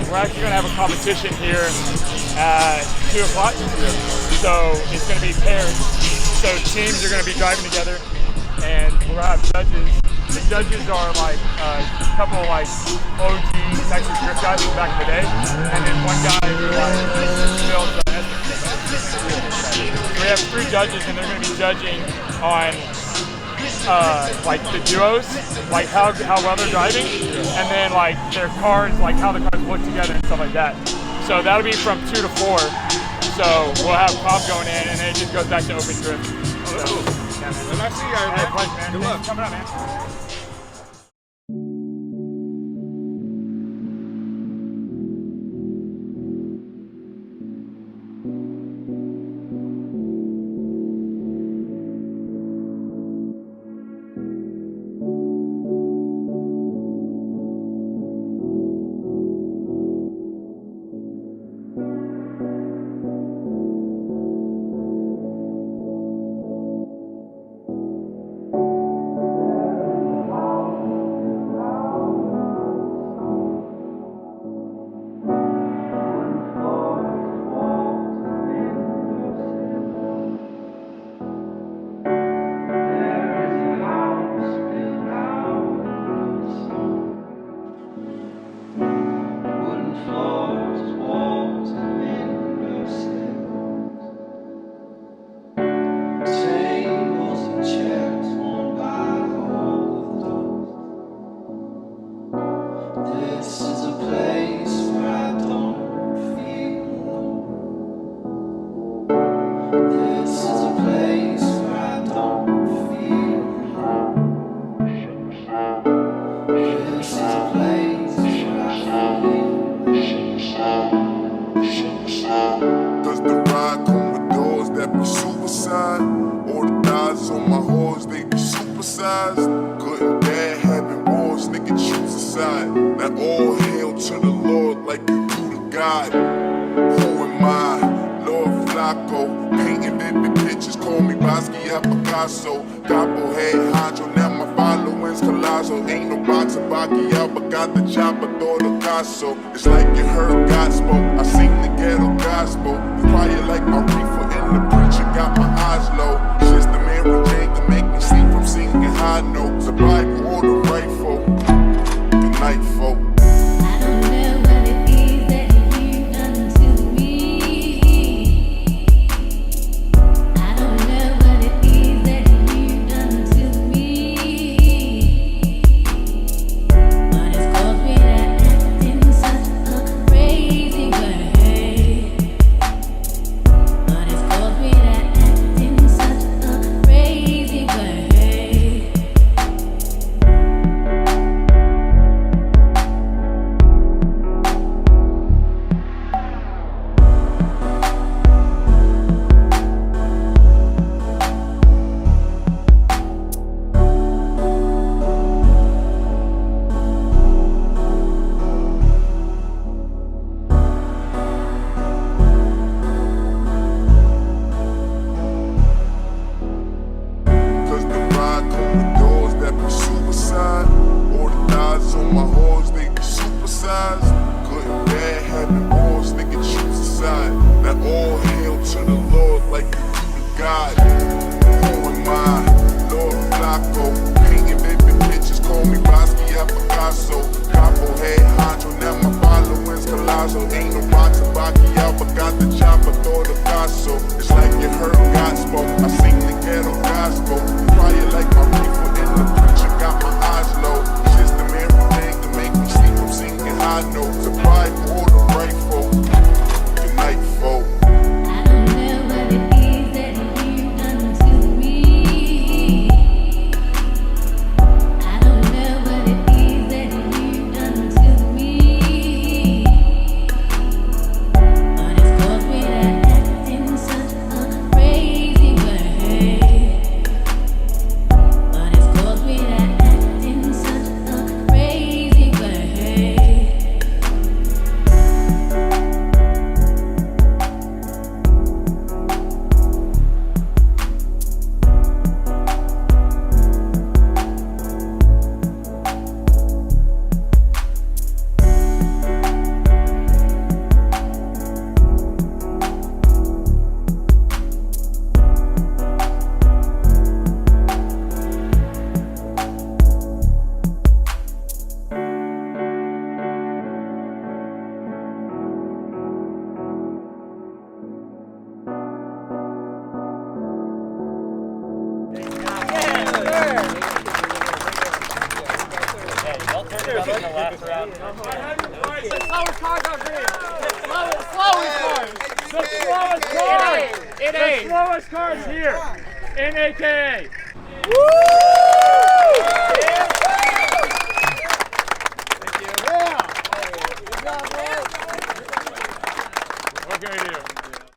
we're actually going to have a competition here at 2 o'clock. So it's going to be pairs. So teams are going to be driving together, and we'll have judges. The judges are like a couple like OG Texas drift guys from back in the day, and then one guy who like built the we have 3 judges, and they're going to be judging on like the duos, like how well they're driving, and then like their cars, like how the cars look together and stuff like that. So that'll be from 2 to 4. So we'll have comp going in, and then it just goes back to open drift. So, yeah, man. Well, I see you guys, man. Pleasure, man. Good luck. Coming up, man. It's like you heard gospel. I sing the ghetto gospel. Quiet like my reefer, and the preacher got my eyes low. Just the Mary Jane to make me sleep from singing high notes. The Bible or the rifle. Good night, folk. I'll turn it up in the last round. The slowest cars are green. The slowest cars. The slowest cars. The slowest cars here in AKA. Woo! Thank you. Yeah. What can we do?